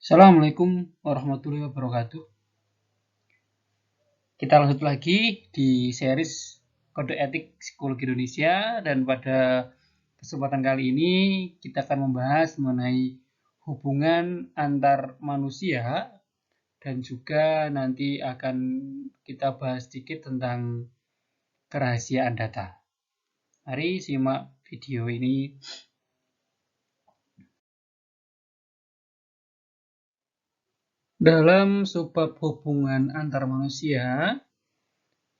Assalamualaikum warahmatullahi wabarakatuh. Kita lanjut lagi di series Kode Etik Psikologi Indonesia, dan pada kesempatan kali ini kita akan membahas mengenai hubungan antar manusia, dan juga nanti akan kita bahas sedikit tentang kerahasiaan data. Mari simak video ini. Dalam subbab hubungan antar manusia,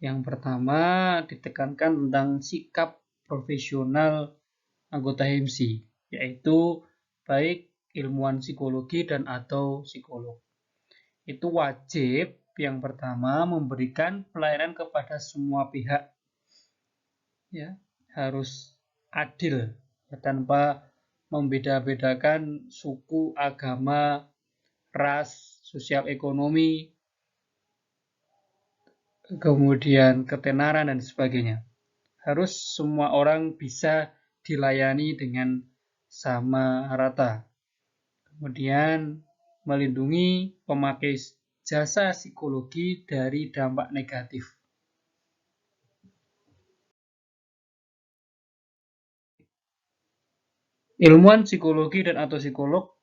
yang pertama ditekankan tentang sikap profesional anggota HMSI, yaitu baik ilmuwan psikologi dan atau psikolog. Itu wajib yang pertama memberikan pelayanan kepada semua pihak, ya, harus adil, ya, tanpa membeda-bedakan suku, agama, ras, sosial ekonomi, kemudian ketenaran dan sebagainya. Harus semua orang bisa dilayani dengan sama rata. Kemudian melindungi pemakai jasa psikologi dari dampak negatif. Ilmuwan psikologi dan atau psikolog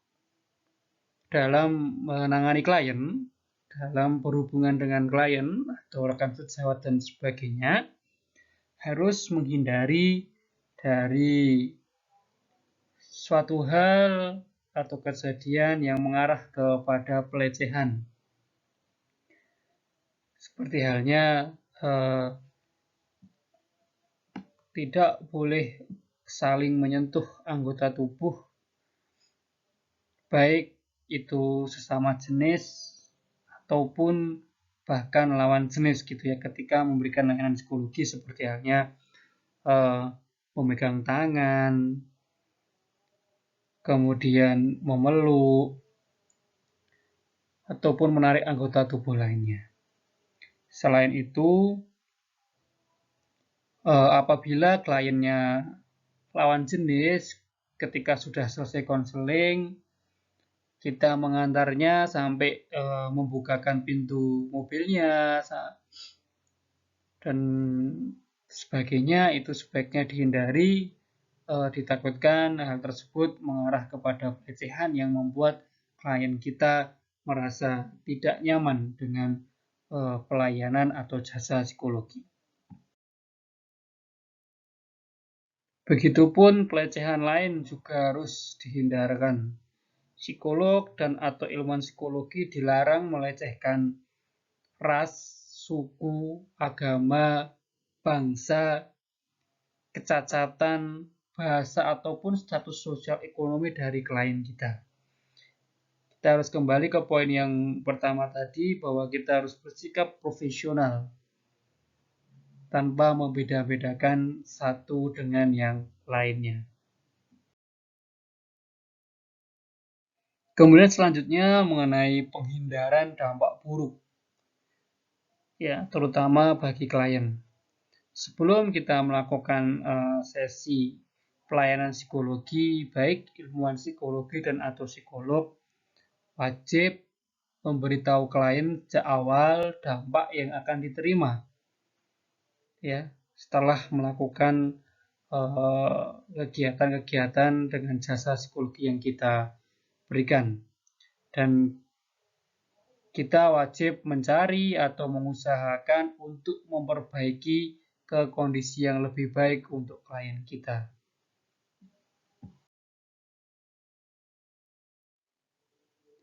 dalam menangani klien, dalam berhubungan dengan klien atau rekan sejawat dan sebagainya, harus menghindari dari suatu hal atau kejadian yang mengarah kepada pelecehan. Seperti halnya tidak boleh saling menyentuh anggota tubuh, baik itu sesama jenis ataupun bahkan lawan jenis gitu ya, ketika memberikan layanan psikologi, seperti halnya memegang tangan, kemudian memeluk, ataupun menarik anggota tubuh lainnya. Selain itu, apabila kliennya lawan jenis, ketika sudah selesai konseling, kita mengantarnya sampai membukakan pintu mobilnya dan sebagainya, itu sebaiknya dihindari. Ditakutkan hal tersebut mengarah kepada pelecehan yang membuat klien kita merasa tidak nyaman dengan pelayanan atau jasa psikologi. Begitupun pelecehan lain juga harus dihindarkan. Psikolog dan atau ilmuwan psikologi dilarang melecehkan ras, suku, agama, bangsa, kecacatan, bahasa, ataupun status sosial ekonomi dari klien kita. Kita harus kembali ke poin yang pertama tadi, bahwa kita harus bersikap profesional tanpa membeda-bedakan satu dengan yang lainnya. Kemudian selanjutnya mengenai penghindaran dampak buruk, ya, terutama bagi klien. Sebelum kita melakukan sesi pelayanan psikologi, baik ilmuwan psikologi dan atau psikolog wajib memberitahu klien sejak awal dampak yang akan diterima, ya, setelah melakukan kegiatan-kegiatan dengan jasa psikologi yang kita berikan. Dan kita wajib mencari atau mengusahakan untuk memperbaiki ke kondisi yang lebih baik untuk klien kita.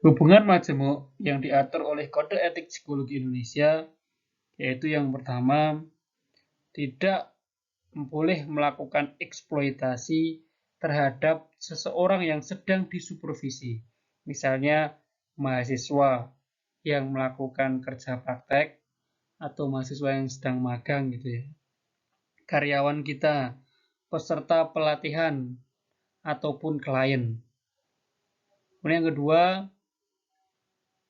Hubungan majemuk yang diatur oleh Kode Etik Psikologi Indonesia, yaitu yang pertama, tidak boleh melakukan eksploitasi terhadap seseorang yang sedang disupervisi. Misalnya mahasiswa yang melakukan kerja praktek atau mahasiswa yang sedang magang gitu ya. Karyawan kita, peserta pelatihan, ataupun klien. Kemudian yang kedua,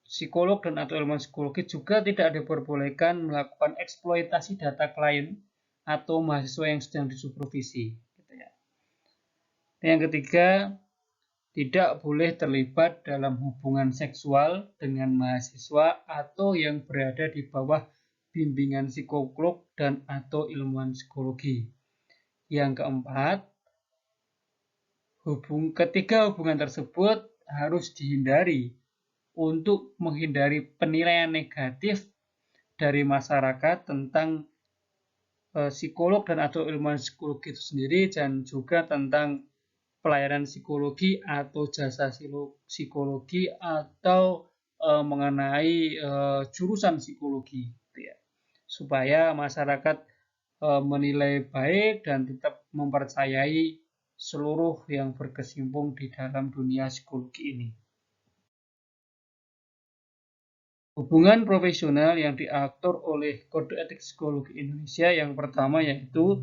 psikolog dan atau ilmuwan psikologi juga tidak diperbolehkan melakukan eksploitasi data klien atau mahasiswa yang sedang disupervisi. Gitu ya. Dan yang ketiga, tidak boleh terlibat dalam hubungan seksual dengan mahasiswa atau yang berada di bawah bimbingan psikolog dan atau ilmuwan psikologi. Yang keempat, ketiga hubungan tersebut harus dihindari untuk menghindari penilaian negatif dari masyarakat tentang psikolog dan atau ilmuwan psikologi itu sendiri, dan juga tentang pelayanan psikologi atau jasa psikologi atau mengenai jurusan psikologi, gitu ya, supaya masyarakat menilai baik dan tetap mempercayai seluruh yang berkecimpung di dalam dunia psikologi ini. Hubungan profesional yang diatur oleh Kode Etik Psikologi Indonesia yang pertama yaitu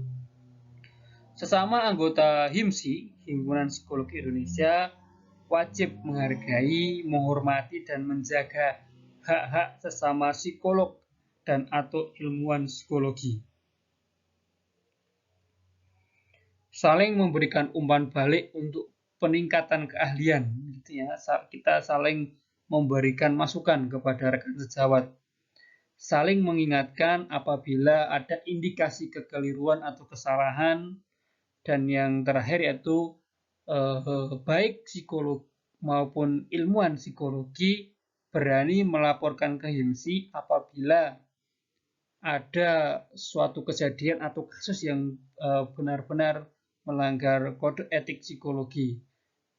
sesama anggota HIMSI, Himpunan Psikologi Indonesia, wajib menghargai, menghormati, dan menjaga hak-hak sesama psikolog dan atau ilmuwan psikologi. Saling memberikan umpan balik untuk peningkatan keahlian, gitu ya. Kita saling memberikan masukan kepada rekan sejawat. Saling mengingatkan apabila ada indikasi kekeliruan atau kesalahan. Dan yang terakhir yaitu baik psikolog maupun ilmuwan psikologi berani melaporkan ke HIMSI apabila ada suatu kejadian atau kasus yang benar-benar melanggar kode etik psikologi,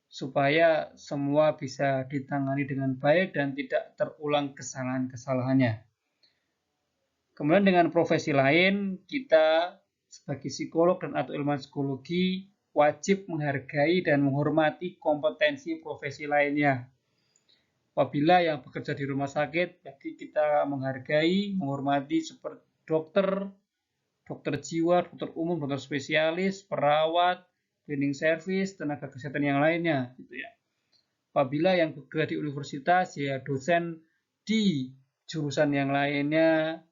supaya semua bisa ditangani dengan baik dan tidak terulang kesalahan-kesalahannya. Kemudian dengan profesi lain, kita sebagai psikolog dan atau ilmuwan psikologi wajib menghargai dan menghormati kompetensi profesi lainnya. Apabila yang bekerja di rumah sakit, jadi kita menghargai, menghormati seperti dokter, dokter jiwa, dokter umum, dokter spesialis, perawat, cleaning service, tenaga kesehatan yang lainnya, gitu ya. Apabila yang bekerja di universitas, ya dosen di jurusan yang lainnya,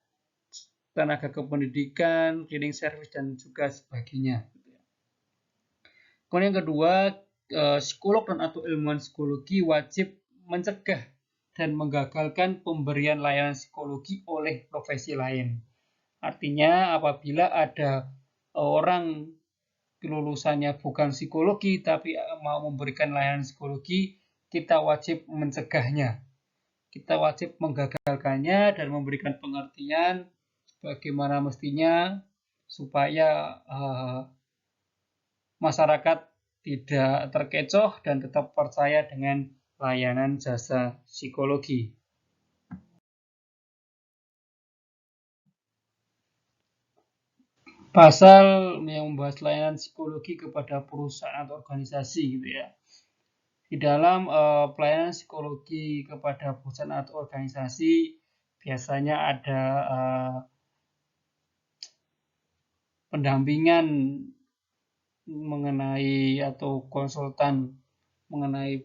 tenaga kependidikan, cleaning service, dan juga sebagainya. Kemudian yang kedua, psikolog dan atau ilmuwan psikologi wajib mencegah dan menggagalkan pemberian layanan psikologi oleh profesi lain. Artinya apabila ada orang lulusannya bukan psikologi tapi mau memberikan layanan psikologi, kita wajib mencegahnya. Kita wajib menggagalkannya dan memberikan pengertian bagaimana mestinya supaya masyarakat tidak terkecoh dan tetap percaya dengan layanan jasa psikologi. Pasal yang membahas layanan psikologi kepada perusahaan atau organisasi, gitu ya. Di dalam pelayanan psikologi kepada perusahaan atau organisasi biasanya ada pendampingan mengenai atau konsultan mengenai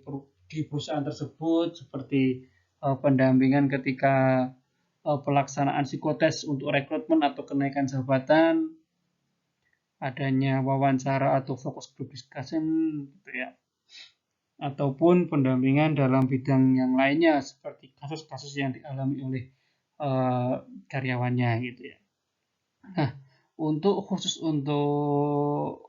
di perusahaan tersebut, seperti pendampingan ketika pelaksanaan psikotes untuk rekrutmen atau kenaikan jabatan, adanya wawancara atau fokus group discussion, gitu ya, ataupun pendampingan dalam bidang yang lainnya seperti kasus-kasus yang dialami oleh karyawannya, gitu ya. Nah, khusus untuk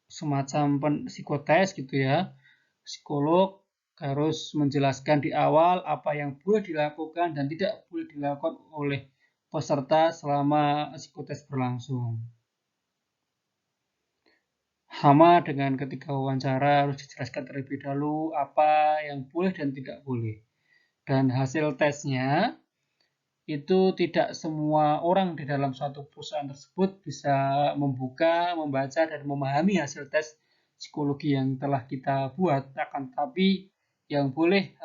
semacam psikotes, gitu ya, psikolog harus menjelaskan di awal apa yang boleh dilakukan dan tidak boleh dilakukan oleh peserta selama psikotes berlangsung. Sama dengan ketika wawancara, harus dijelaskan terlebih dahulu apa yang boleh dan tidak boleh. Dan hasil tesnya itu tidak semua orang di dalam suatu perusahaan tersebut bisa membaca, dan memahami hasil tes psikologi yang telah kita buat. Akan tetapi yang boleh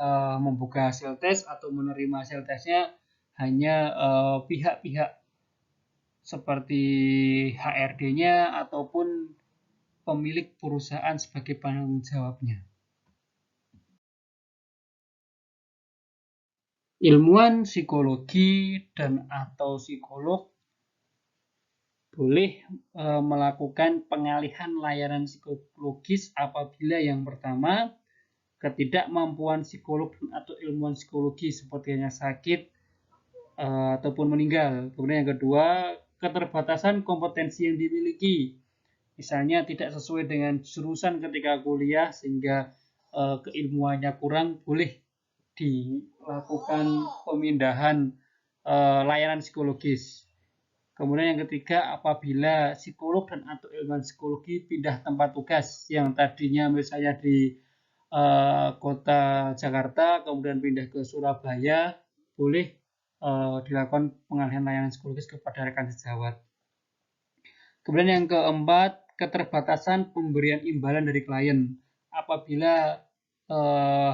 membuka hasil tes atau menerima hasil tesnya hanya pihak-pihak seperti HRD-nya ataupun pemilik perusahaan sebagai penanggung jawabnya. Ilmuwan psikologi dan atau psikolog boleh melakukan pengalihan layanan psikologis apabila yang pertama ketidakmampuan psikolog atau ilmuwan psikologi seperti hanya sakit ataupun meninggal. Kemudian yang kedua, keterbatasan kompetensi yang dimiliki. Misalnya tidak sesuai dengan jurusan ketika kuliah sehingga keilmuannya kurang, boleh dilakukan pemindahan layanan psikologis. Kemudian yang ketiga, apabila psikolog dan atau ilmuwan psikologi pindah tempat tugas yang tadinya misalnya di kota Jakarta kemudian pindah ke Surabaya, boleh dilakukan pengalihan layanan psikologis kepada rekan sejawat. Kemudian yang keempat, keterbatasan pemberian imbalan dari klien. Apabila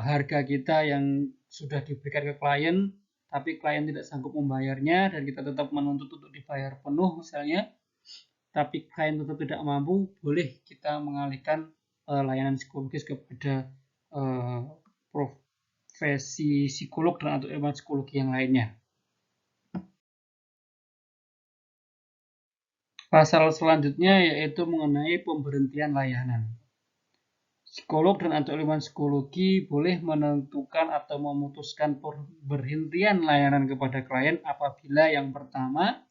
harga kita yang sudah diberikan ke klien, tapi klien tidak sanggup membayarnya dan kita tetap menuntut untuk dibayar penuh misalnya, tapi klien tetap tidak mampu, boleh kita mengalihkan layanan psikologis kepada profesi psikolog dan atau ilmuwan psikologi yang lainnya. Pasal selanjutnya yaitu mengenai pemberhentian layanan. Psikolog dan atau ilmuwan psikologi boleh menentukan atau memutuskan pemberhentian layanan kepada klien apabila yang pertama,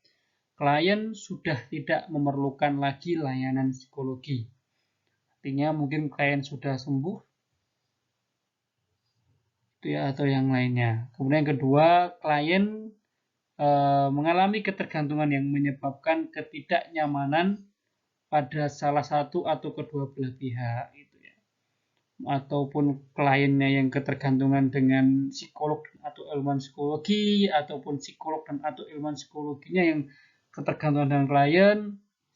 klien sudah tidak memerlukan lagi layanan psikologi. Artinya mungkin klien sudah sembuh atau yang lainnya. Kemudian yang kedua, klien mengalami ketergantungan yang menyebabkan ketidaknyamanan pada salah satu atau kedua belah pihak itu ya. Ataupun kliennya yang ketergantungan dengan psikolog atau ilmuwan psikologi ataupun psikolog dan atau ilmuwan psikologinya yang ketergantungan dengan klien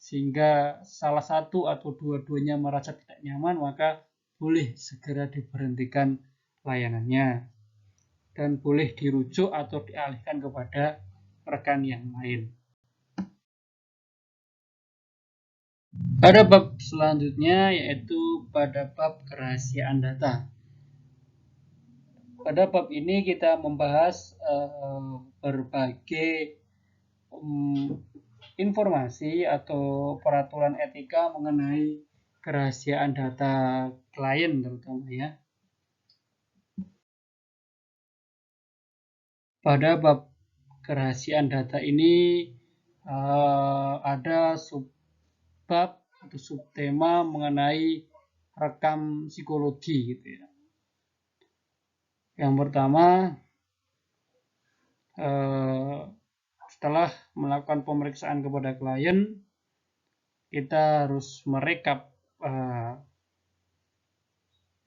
sehingga salah satu atau dua-duanya merasa tidak nyaman, maka boleh segera diberhentikan layanannya dan boleh dirujuk atau dialihkan kepada rekan yang lain. Pada bab selanjutnya yaitu pada bab kerahasiaan data. Pada bab ini kita membahas berbagai informasi atau peraturan etika mengenai kerahasiaan data klien terutama ya. Pada bab kerahasiaan data ini ada subbab atau subtema mengenai rekam psikologi gitu ya. Yang pertama, setelah melakukan pemeriksaan kepada klien, kita harus merekap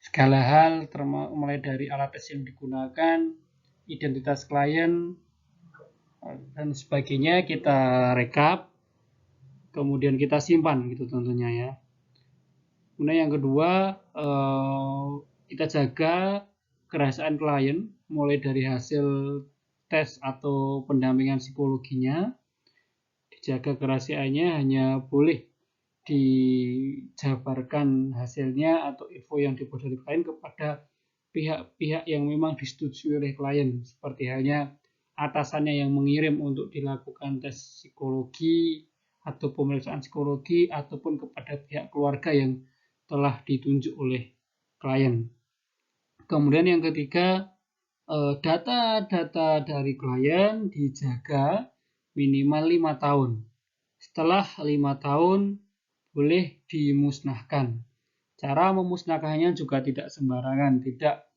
segala hal mulai dari alat tes yang digunakan, identitas klien dan sebagainya kita rekap, kemudian kita simpan gitu tentunya ya. Kemudian yang kedua, kita jaga kerahasiaan klien mulai dari hasil tes atau pendampingan psikologinya, dijaga kerahasiaannya, hanya boleh dijabarkan hasilnya atau info yang dibuat dari klien kepada pihak-pihak yang memang disetujui oleh klien, seperti halnya atasannya yang mengirim untuk dilakukan tes psikologi atau pemeriksaan psikologi ataupun kepada pihak keluarga yang telah ditunjuk oleh klien. Kemudian yang ketiga, data-data dari klien dijaga minimal 5 tahun. Setelah 5 tahun boleh dimusnahkan. Cara memusnahkannya juga tidak sembarangan, tidak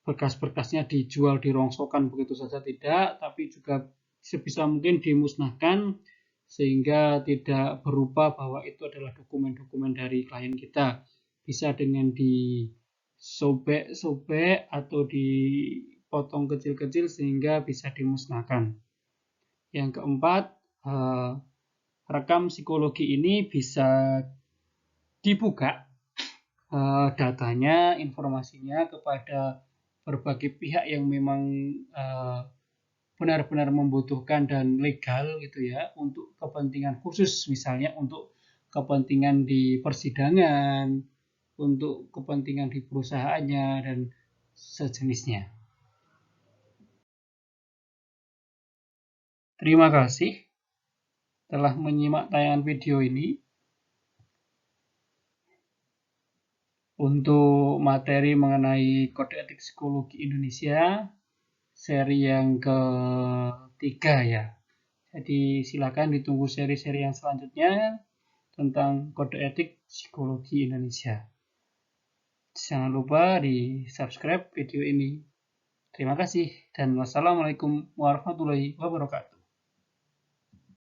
berkas-berkasnya dijual, dirongsokkan begitu saja tidak, tapi juga sebisa mungkin dimusnahkan sehingga tidak berupa bahwa itu adalah dokumen-dokumen dari klien kita. Bisa dengan disobek-sobek atau dipotong kecil-kecil sehingga bisa dimusnahkan. Yang keempat, rekam psikologi ini bisa dibuka datanya, informasinya kepada berbagai pihak yang memang benar-benar membutuhkan dan legal gitu ya, untuk kepentingan khusus, misalnya untuk kepentingan di persidangan, untuk kepentingan di perusahaannya dan sejenisnya. Terima kasih telah menyimak tayangan video ini. untuk materi mengenai kode etik psikologi Indonesia seri yang ketiga ya. Jadi silakan ditunggu seri-seri yang selanjutnya tentang kode etik psikologi Indonesia. Jangan lupa di subscribe video ini. Terima kasih dan wassalamualaikum warahmatullahi wabarakatuh.